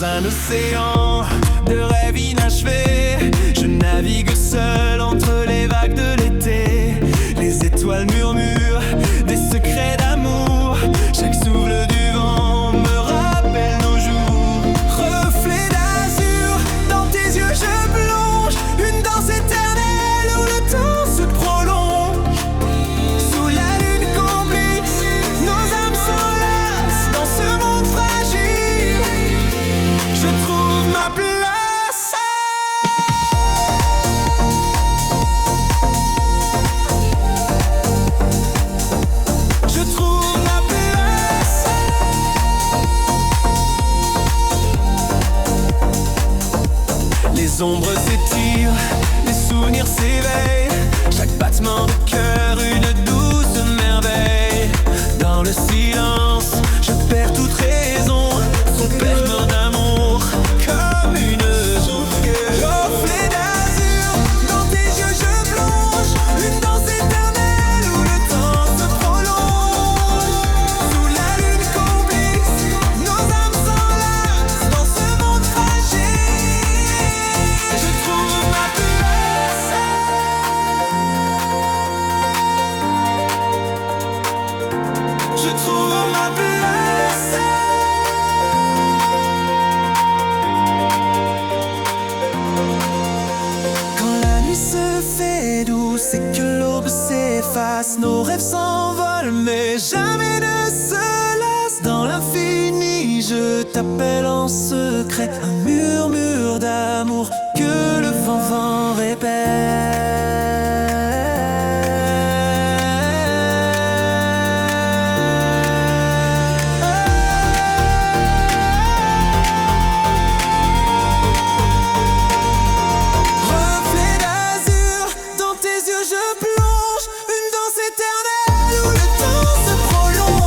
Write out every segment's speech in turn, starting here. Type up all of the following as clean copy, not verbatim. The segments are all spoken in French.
Dans un océan de rêves inachevés, je navigue seul entre les vagues de l'été. Les étoiles murmurent des secrets d'amour. Chaque souffle du vent me rappelle nos jours. Reflet d'azur, dans tes yeux je plonge. Une danse éternelle où le temps se prolonge. Sous la lune complice, nos âmes s'enlacent. Dans ce monde fragile, je trouve ma place. Je trouve ma place. Les ombres s'étirent, les souvenirs s'éveillent. Chaque battement de cœur, une douce merveille. Dans le silence, je perds toute raison. Son père d'amour, comme une souffle. Reflet d'azur, dans tes yeux je plonge. Une danse éternelle où le temps se prolonge. Sous la lune complice, nos âmes s'enlacent. Dans ce monde fragile, je trouve ma place. Je trouve ma place. Quand la nuit se fait douce et que l'aube s'efface, nos rêves s'envolent mais jamais ne se lassent. Dans l'infini, je t'appelle en secret, un murmure d'amour que le vent Reflet d'azur, dans tes yeux je plonge. Une danse éternelle où le temps se prolonge.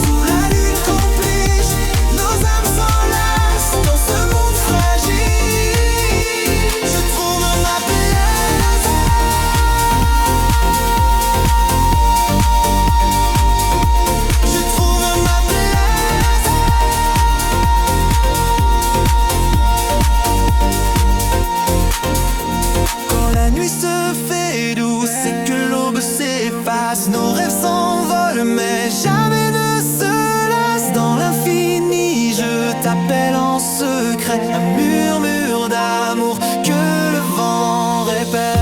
Sous la lune complice, nos âmes s'enlacent. Dans ce monde fragile, je trouve ma place. Je trouve ma place. Quand la nuit se fait douce et que l'aube s'efface, nos rêves s'envolent mais jamais ne se lassent. Dans l'infini, je t'appelle en secret, un murmure d'amour que le vent répète.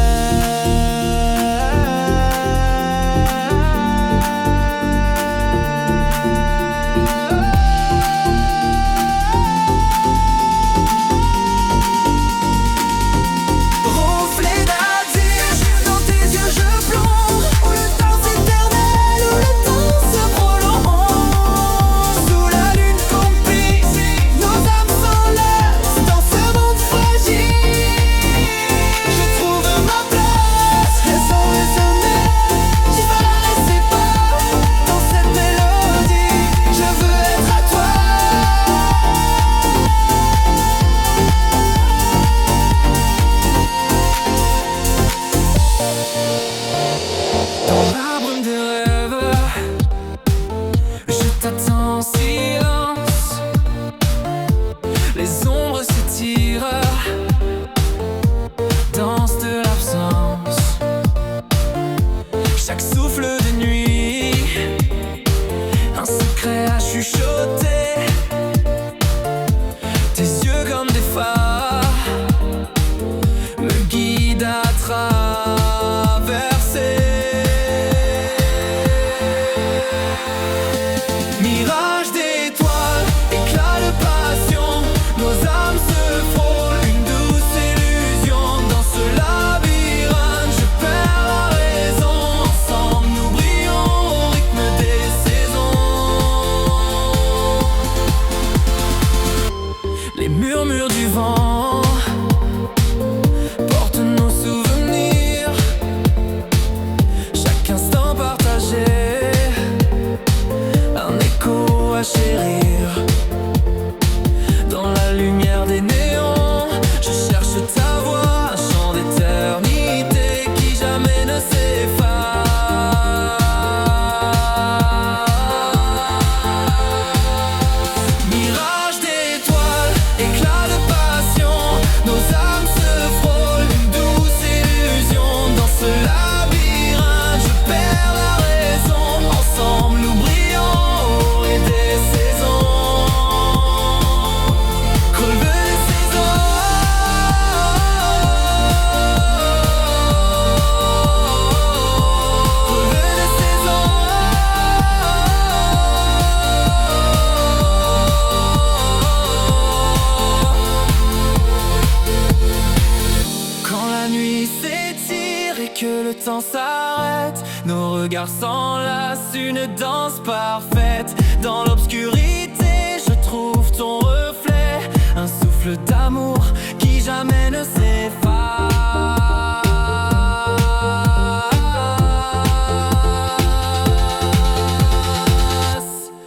Reflet d'azur, dans tes yeux je plonge. Où le temps s'éternel, où le temps se prolonge. Sous la lune complice, nos âmes s'enlacent. Dans ce monde fragile, je trouve ma place. Laissons résonner, disparaissez pas. Dans cette mélodie, je veux être à toi. Dans la brume des rêves, je t'attends en silence. Les ombres s'étirent, danse de l'absence. Chaque souffle de nuit, un secret à chuchoter. Tes yeux comme des phares me guident à traverser. Mirage d'étoiles, éclat de passion, nos âmes se frôlent, une douce illusion. Dans ce labyrinthe, je perds la raison. Ensemble, nous brillons au rythme des saisons. Les murmures du vent portent nos souvenirs. Chaque instant partagé, un écho à chérir. Dans la lumière des néons, je cherche ta voix, un chant d'éternité qui jamais ne s'efface. Mirage d'étoiles. s'arrêtent, nos regards s'enlacent, une danse parfaite. Dans l'obscurité, je trouve ton reflet, un souffle d'amour qui jamais ne s'efface.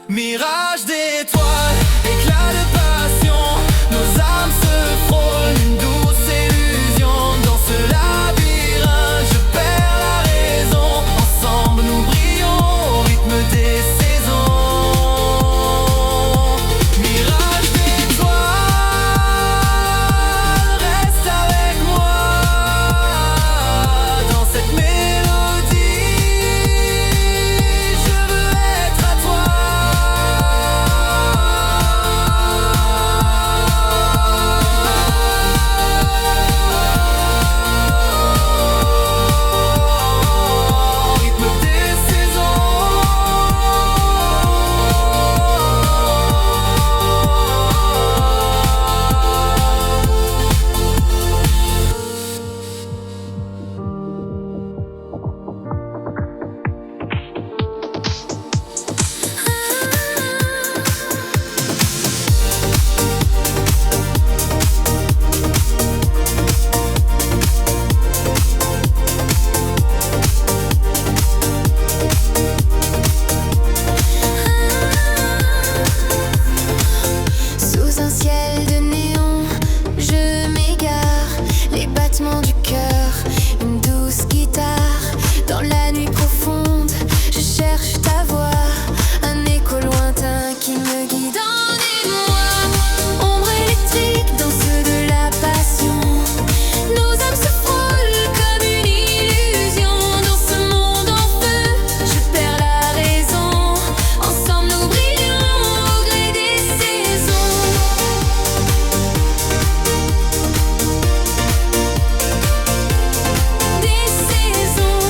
Mirage d'étoiles, éclat de passion, nos âmes se frôlent, une douce illusion. Dans ce labyrinthe, je perds la raison. Ensemble nous brillons au rythme des saisons. Mirage d'étoiles, reste avec moi dans cette mélodie. Je veux être à toi. Sous un ciel de néon, je m'égare, les battements du cœur, une douce guitare. Dans la nuit profonde, je cherche ta voix, un écho lointain qui me guide. Emmène-moi, ombre électrique, danse de la passion. Nos âmes se frôlent comme une illusion. Dans ce monde en feu, je perds la raison. Ensemble nous brillons au gré des saisons. Des saisons.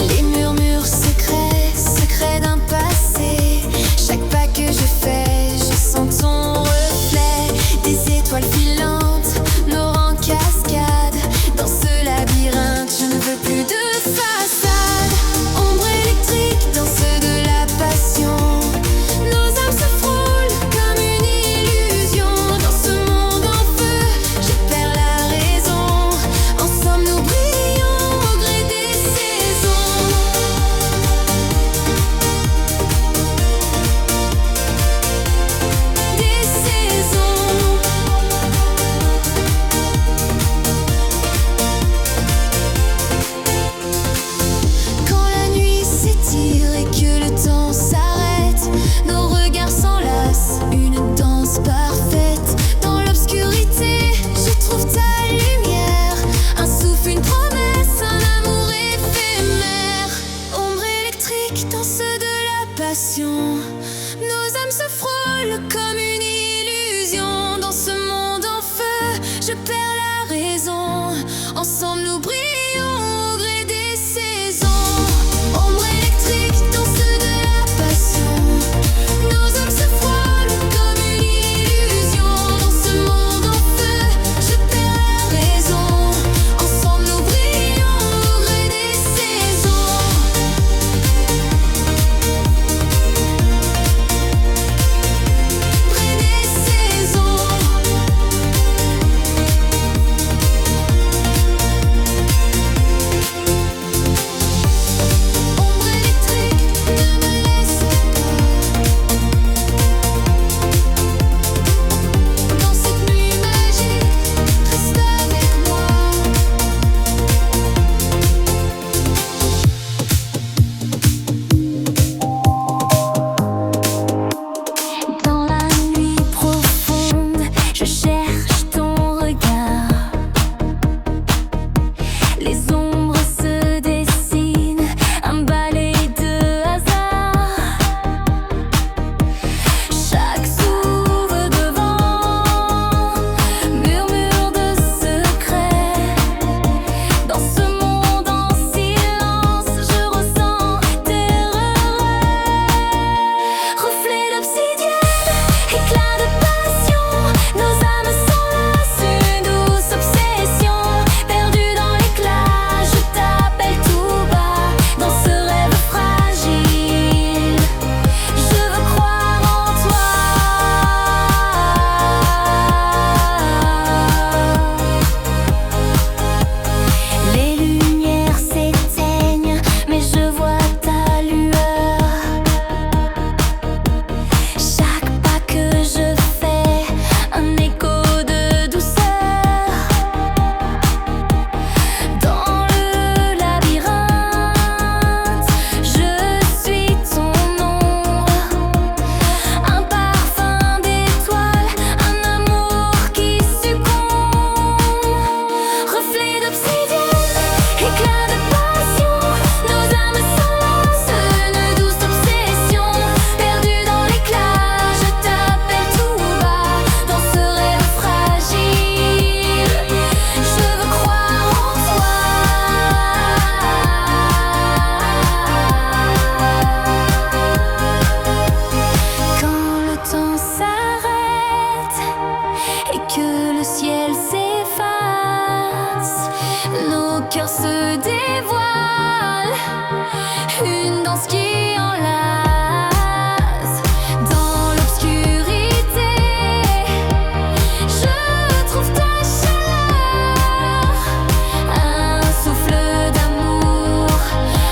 Les murmures secrets, secrets d'un passé. Chaque pas que je fais, je sens ton reflet. Des étoiles filantes, nos rangs cascades. Dans ce labyrinthe, je ne veux plus de façade. Ombre électrique, danse de la passion. Nos âmes se frôlent comme une illusion. Dans ce monde en feu, je perds la raison. Ensemble nous brillons au gré des saisons. Des saisons. Quand la nuit s'étire et que le temps s'arrête, nos regards s'enlacent, une danse parfaite. Dans l'obscurité, je trouve ta lumière, un souffle, une promesse, un amour éphémère. Ombre électrique, danse de la passion. Nos âmes se frôlent comme une illusion. Dans ce monde en feu, je perds la raison. Ensemble nous brillons au gré des saisons. Ombre électrique, danse de la passion. Nos âmes se frôlent comme une illusion. Dans ce monde en feu, je perds la raison. Ensemble nous brillons au gré des saisons. Gré des saisons. Éclat de passion, nos âmes le ciel s'efface, nos cœurs se dévoilent, une danse qui enlace. Dans l'obscurité, je trouve ta chaleur, un souffle d'amour,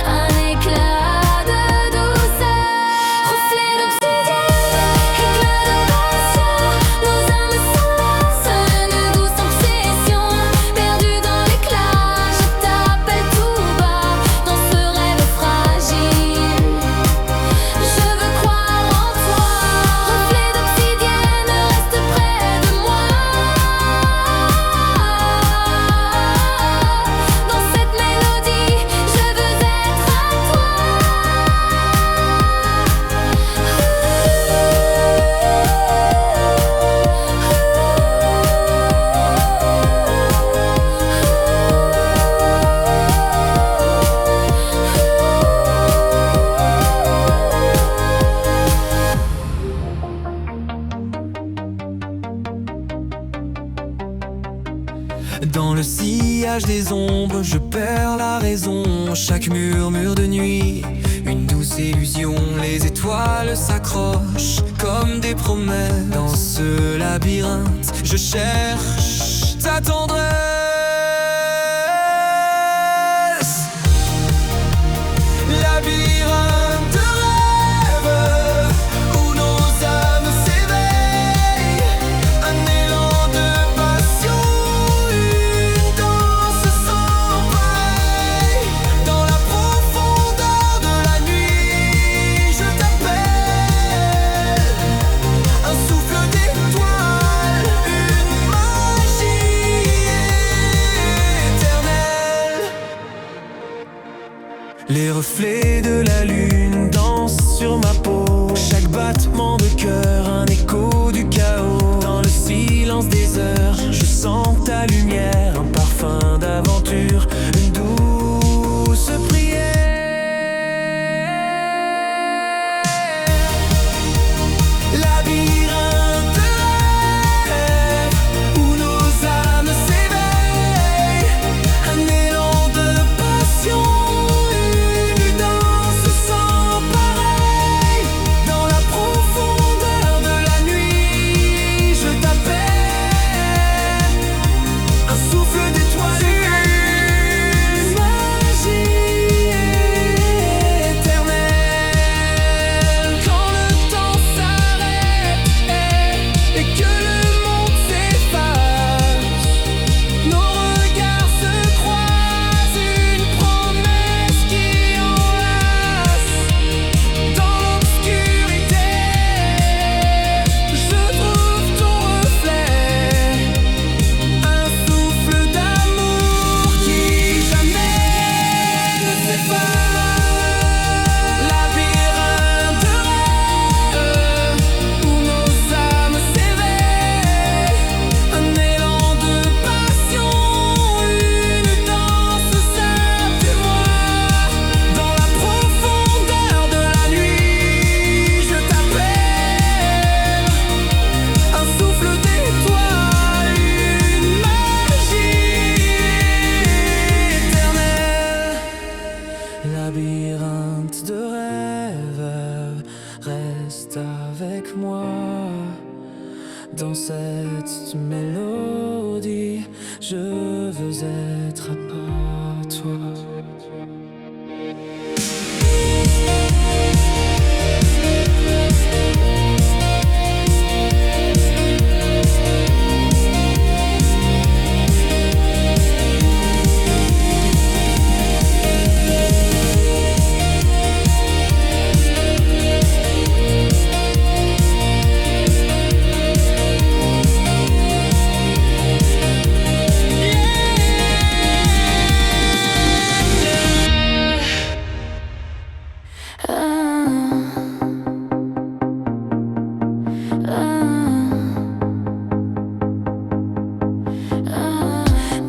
un éclat de douceur. Reflet d'obsidienne, éclat de passion, nos âmes s'enlacent, une douce obsession. Perdue dans l'éclat, je t'appelle tout bas dans ce rêve fragile. Je veux croire en toi. Reflet d'obsidienne, reste près de moi. Dans cette mélodie, je veux être à toi. Dans le sillage des ombres, je perds la raison. Chaque murmure de nuit, une douce illusion. Les étoiles s'accrochent comme des promesses. Dans ce labyrinthe, je cherche ta tendresse. Labyrinthe de rêves où nos âmes s'éveillent, un élan de passion, une danse sans pareil. Dans la profondeur de la nuit, je t'appelle, un souffle d'étoiles, une magie éternelle. Les reflets de la lune dansent sur ma peau. Chaque battement de cœur, un écho du chaos. Dans le silence des heures, je sens ta lumière, un parfum d'aventure, une douce prière. Labyrinthe de rêves où nos âmes s'éveillent, un élan de passion, une danse sans pareil. Dans la profondeur de la nuit, je t'appelle, un souffle d'étoiles, une magie éternelle. Quand le temps s'arrête et que le monde s'efface, nos regards se croisent, une promesse qui enlace. Dans l'obscurité, je trouve ton reflet, un souffle d'amour qui jamais ne s'efface. Labyrinthe de rêves où nos âmes s'éveillent, un élan de passion, une danse simple du moi. Dans la profondeur de la nuit, je t'appelle, un souffle d'étoiles, une magie éternelle. Labyrinthe de rêves, reste avec moi. Dans cette mélodie, je veux être à toi.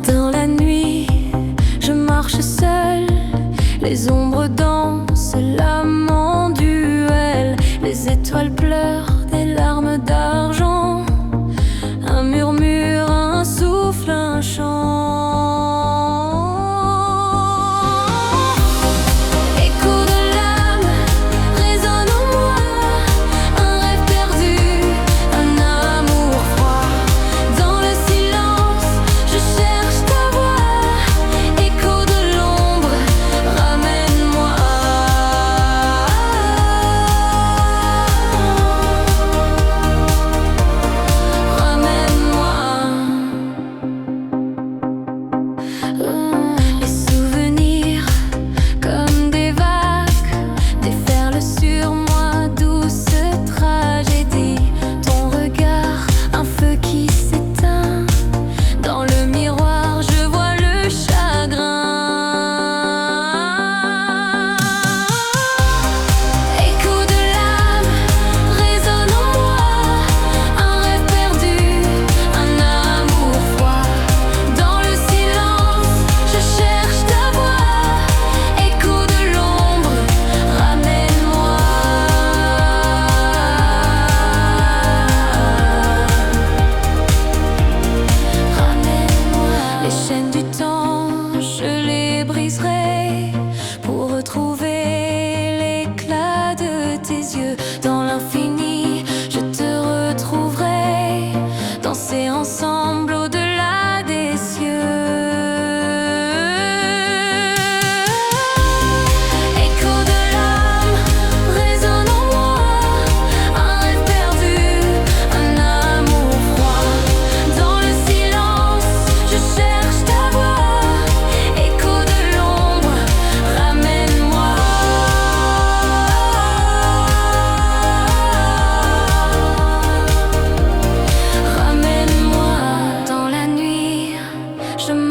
Dans la nuit, je marche seule, les ombres dansent, l'âme en duel, les étoiles pleurent des larmes d'argent, un murmure, un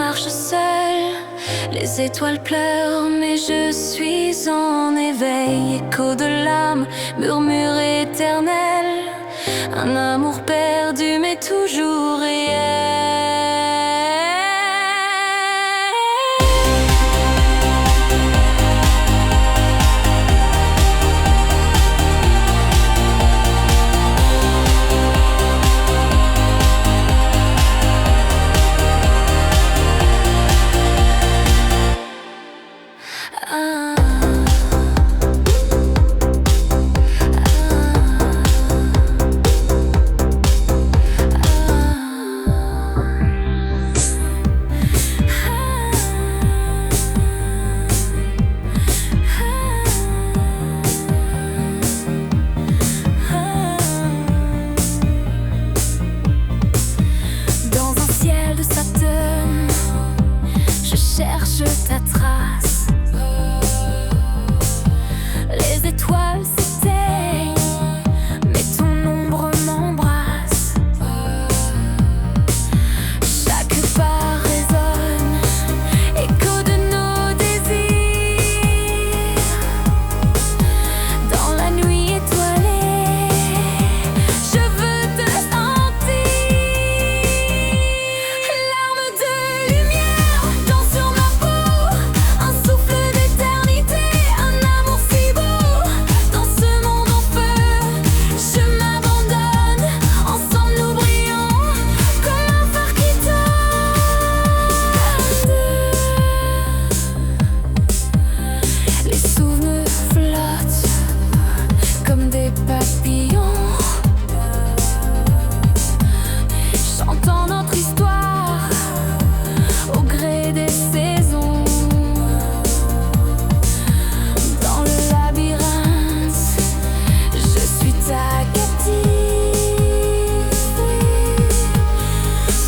marche seule, les étoiles pleurent, mais je suis en éveil. Écho de l'âme, murmure éternel, un amour perdu mais toujours réel. Cherche ta trace. Les étoiles s'éteignent, mais ton ombre m'embrasse. Chaque pas résonne, écho de nos désirs. Dans la nuit étoilée, je veux te sentir. Larmes de lumière dans sur ma peau, un souffle d'éternité, un amour si beau. Dans ce monde en feu, je m'abandonne. Ensemble nous brillons comme un phare qui donne. Les souvenirs flottent comme des papillons, chantant notre histoire au gré des saisons. Dans le labyrinthe, je suis ta captive.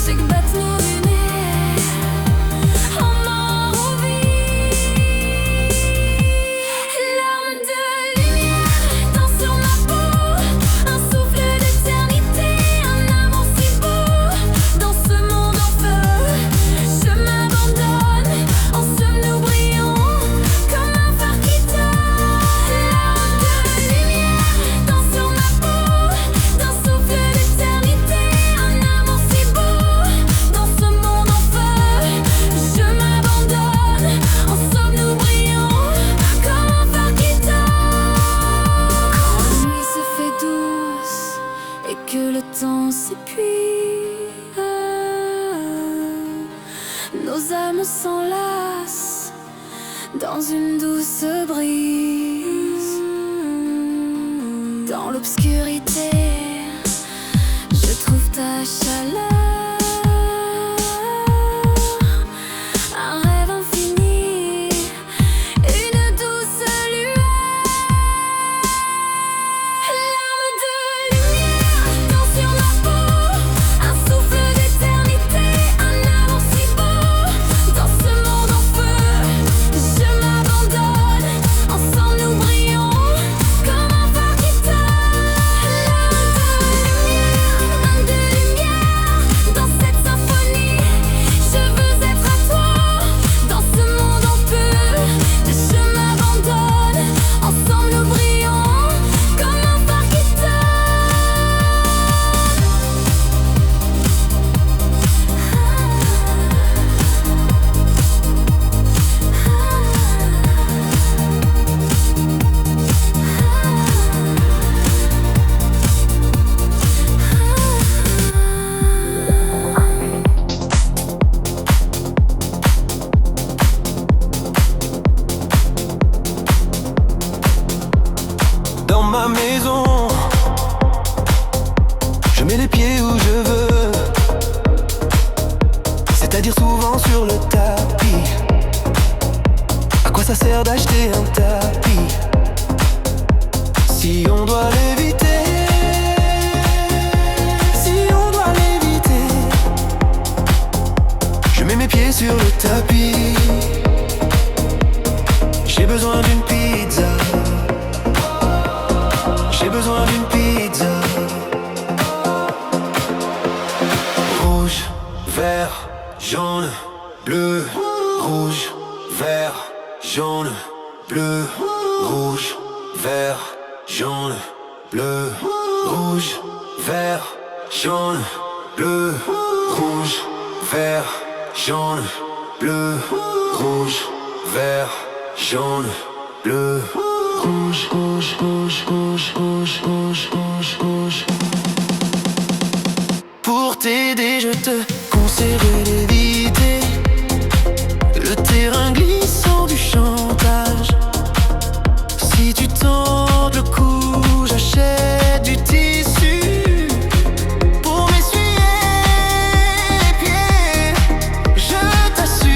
C'est que battent nos lunettes en mort ou vie. Larmes de lumière dans sur ma peau, un souffle d'éternité, un amour si beau. Dans ce monde en feu, je m'abandonne. Ensemble nous brillons comme un phare qui donne. Larmes de lumière dans sur ma peau, d'un souffle d'éternité, un amour si beau. Dans ce monde en feu, je m'abandonne. Ensemble nous brillons comme un phare qui donne. Quand la nuit se fait douce et que le temps s'épuise, nos âmes s'enlacent dans une douce brise. Dans l'obscurité, je trouve ta chaleur, un rêve infini, une douce lueur. Larmes de lumière dans sur ma peau, un souffle d'éternité, un amour si beau. Dans ce monde en feu, je m'abandonne. Ensemble nous brillons comme un phare qui donne. Larmes de lumière dans cette symphonie, je veux être à toi. Dans ce monde en feu, je m'abandonne. Ensemble nous brillons comme un phare qui donne. Dans ma maison, je mets les pieds où je veux, c'est-à-dire souvent sur le tapis. À quoi ça sert d'acheter un tapis si on doit l'éviter? Si on doit l'éviter, je mets mes pieds sur le tapis. J'ai besoin d'une pizza. J'ai besoin d'une pizza. Rouge, vert, jaune, bleu, rouge, vert, jaune, bleu, rouge, vert, jaune, bleu, rouge, vert, jaune, bleu, rouge, vert, jaune, bleu, rouge, vert, jaune, bleu, rouge, rouge, rouge, rouge, rouge, rouge, rouge, rouge. Pour t'aider, je te conseillerais d'éviter le terrain glissant du chantage. Si tu tentes le coup, j'achète du tissu pour m'essuyer les pieds. Je t'assure,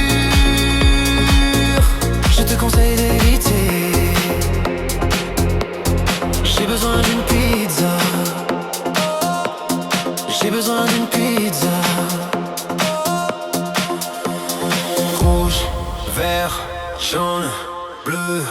je te conseille d'éviter. J'ai besoin d'une pizza. J'ai besoin d'une pizza. Rouge, vert, jaune, bleu.